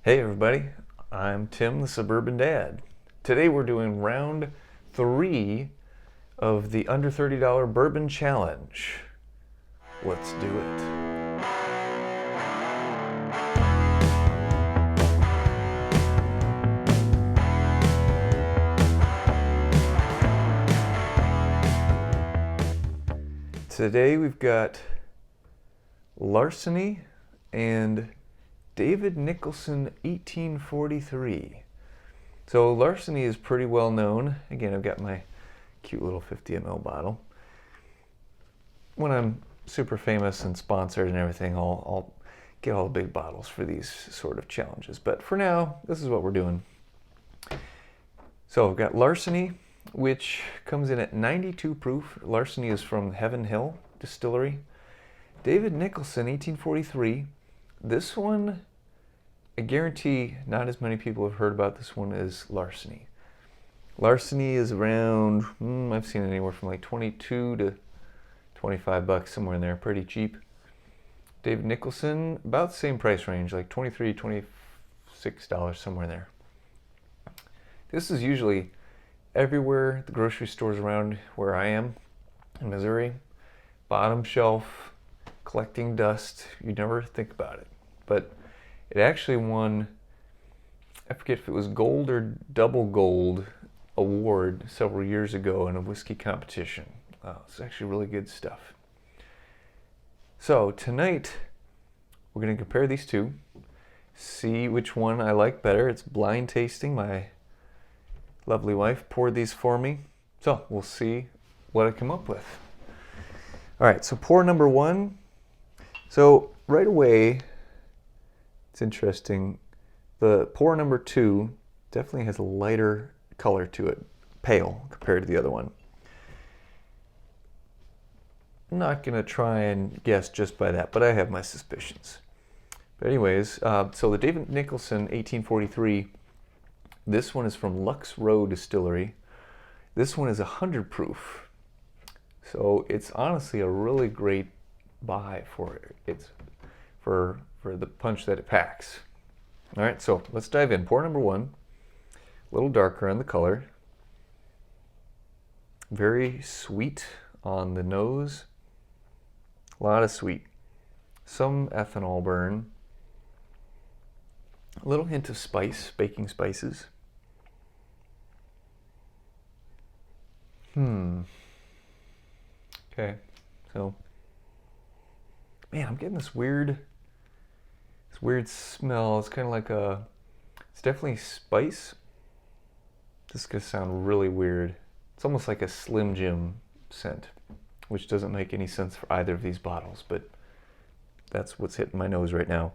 Hey everybody, I'm Tim, the Suburban Dad. Today we're doing round 3 of the under $30 Bourbon Challenge. Let's do it. Today we've got Larceny and David Nicholson 1843. So Larceny is pretty well known. Again, I've got my cute little 50 ml bottle. When I'm super famous and sponsored and everything, I'll get all the big bottles for these sort of challenges. But for now, this is what we're doing. So I've got Larceny, which comes in at 92 proof. Larceny is from Heaven Hill Distillery. David Nicholson 1843. This one, I guarantee not as many people have heard about this one as Larceny. Larceny is around, I've seen it anywhere from like 22 to 25 bucks, somewhere in there, pretty cheap. David Nicholson, about the same price range, like $23, $26, somewhere in there. This is usually everywhere, the grocery stores around where I am in Missouri. Bottom shelf, collecting dust. You never think about it. But it actually won, I forget if it was gold or double gold award several years ago in a whiskey competition. It's actually really good stuff. So tonight we're going to compare these two, see which one I like better. It's blind tasting. My lovely wife poured these for me. So we'll see what I come up with. All right, so pour number one. So right away, it's interesting. The pour number two definitely has a lighter color to it, pale compared to the other one. I'm not going to try and guess just by that, but I have my suspicions. But anyways, so the David Nicholson 1843, this one is from Lux Row Distillery. This one is 100 proof. So it's honestly a really great buy for the punch that it packs. All right, so let's dive in. Pour number one, a little darker on the color. Very sweet on the nose. A lot of sweet. Some ethanol burn. A little hint of spice, baking spices. Okay, so, man, I'm getting this weird smell. It's kind of like it's definitely spice. This is gonna sound really weird. It's almost like a Slim Jim scent, which doesn't make any sense for either of these bottles, but that's what's hitting my nose right now.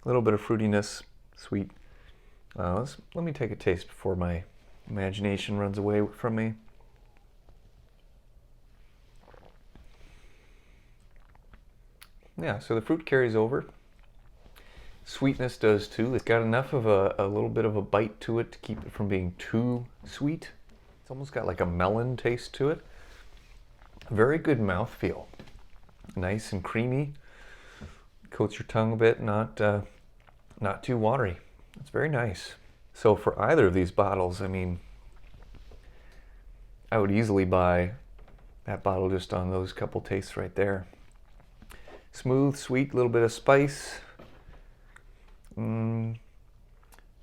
A little bit of fruitiness, sweet. Let me take a taste before my imagination runs away from me. Yeah, so the fruit carries over. Sweetness does too. It's got enough of a little bit of a bite to it to keep it from being too sweet. It's almost got like a melon taste to it. Very good mouthfeel. Nice and creamy. Coats your tongue a bit, not too watery. It's very nice. So for either of these bottles, I mean, I would easily buy that bottle just on those couple tastes right there. Smooth, sweet, little bit of spice. Good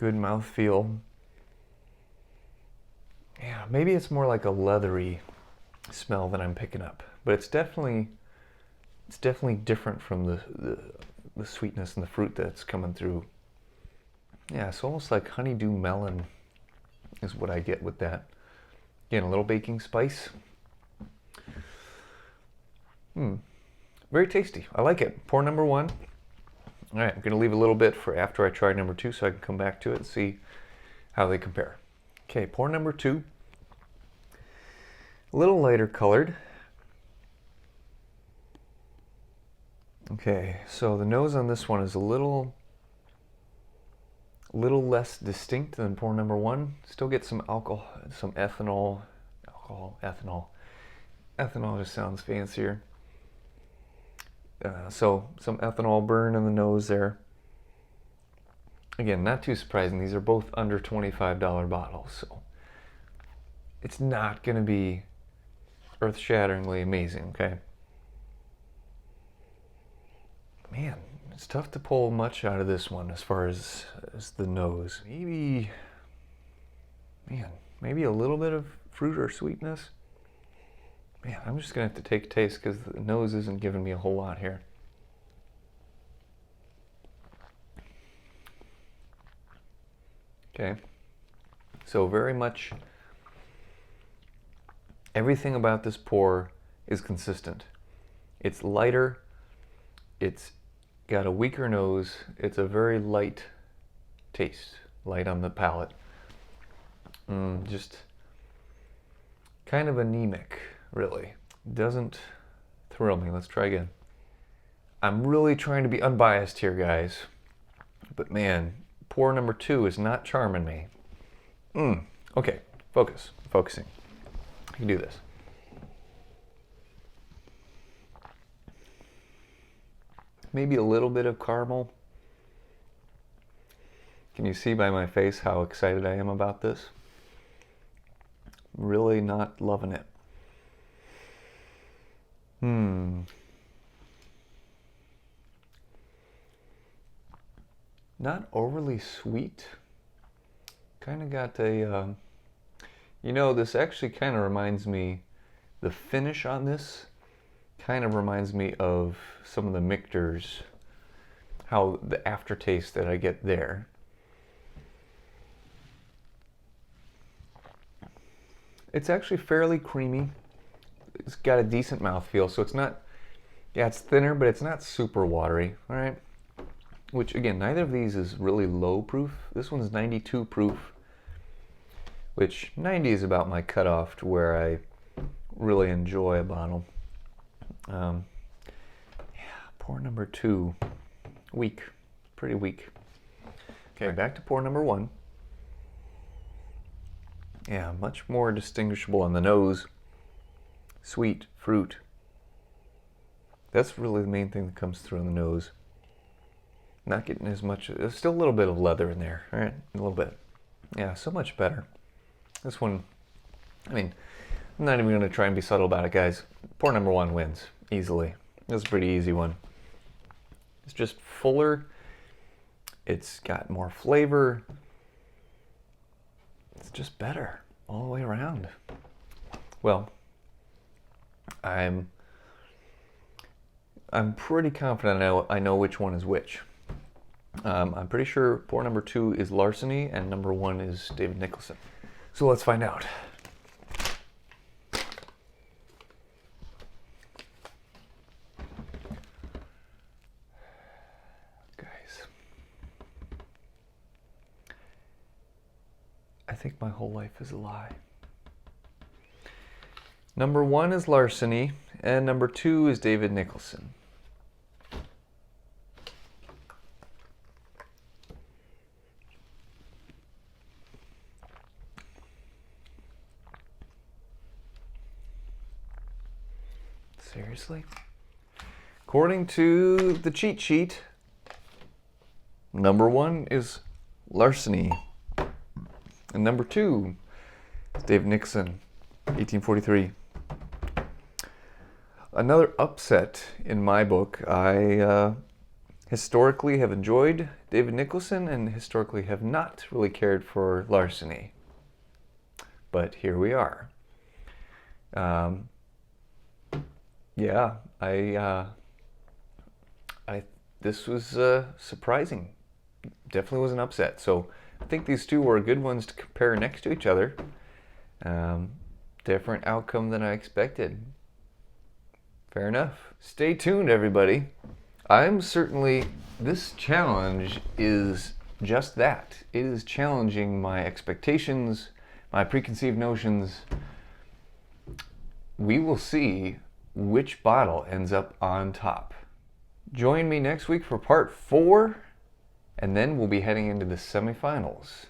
mouthfeel. Yeah, maybe it's more like a leathery smell that I'm picking up, but it's definitely different from the sweetness and the fruit that's coming through. Yeah, it's almost like honeydew melon is what I get with that. Again, a little baking spice. Very tasty. I like it. Pour number one. All right, I'm going to leave a little bit for after I try number two so I can come back to it and see how they compare. Okay, pour number two. A little lighter colored. Okay, so the nose on this one is a little less distinct than pour number one. Still get some alcohol, some ethanol. Ethanol just sounds fancier. So some ethanol burn in the nose there. Again, not too surprising. These are both under $25 bottles, so it's not going to be earth-shatteringly amazing, okay? Man, it's tough to pull much out of this one as far as the nose. Maybe a little bit of fruit or sweetness. Man, I'm just going to have to take a taste because the nose isn't giving me a whole lot here. Okay, so very much everything about this pour is consistent. It's lighter, it's got a weaker nose, it's a very light taste, light on the palate. Just kind of anemic, really. Doesn't thrill me. Let's try again. I'm really trying to be unbiased here, guys, but man, pour number 2 is not charming me. Okay, focusing. You can do this. Maybe a little bit of caramel. Can you see by my face how excited I am about this? Really not loving it. Not overly sweet. Kind of got a, this actually kind of reminds me, the finish on this kind of reminds me of some of the Michter's, how the aftertaste that I get there. It's actually fairly creamy. It's got a decent mouthfeel, so it's not, it's thinner, but it's not super watery, all right? Which, again, neither of these is really low proof. This one's 92 proof, which 90 is about my cutoff to where I really enjoy a bottle. Pour number 2, weak, pretty weak. Okay, back to pour number 1. Yeah, much more distinguishable on the nose. Sweet, fruit. That's really the main thing that comes through on the nose. Not getting as much, there's still a little bit of leather in there, all right? A little bit. Yeah, so much better. This one, I'm not even going to try and be subtle about it, guys. Pour number 1 wins, easily. This is a pretty easy one. It's just fuller. It's got more flavor. It's just better all the way around. Well, I'm pretty confident I know which one is which. I'm pretty sure pour number 2 is Larceny and number 1 is David Nicholson. So let's find out. Guys, I think my whole life is a lie. Number 1 is Larceny and number 2 is David Nicholson. Seriously? According to the cheat sheet, number 1 is Larceny. And number 2 is David Nixon, 1843. Another upset in my book. I historically have enjoyed David Nicholson and historically have not really cared for Larceny. But here we are. Yeah, this was surprising. Definitely was an upset. So I think these two were good ones to compare next to each other. Different outcome than I expected. Fair enough. Stay tuned, everybody. This challenge is just that. It is challenging my expectations, my preconceived notions. We will see which bottle ends up on top. Join me next week for part 4, and then we'll be heading into the semifinals.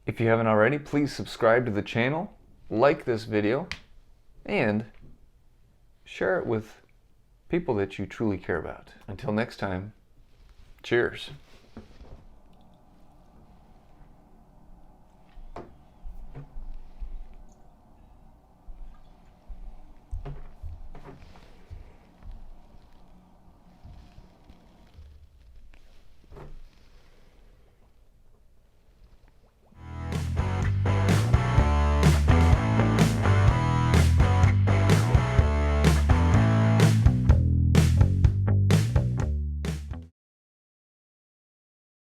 If you haven't already, please subscribe to the channel, like this video, and share it with people that you truly care about. Until next time, cheers.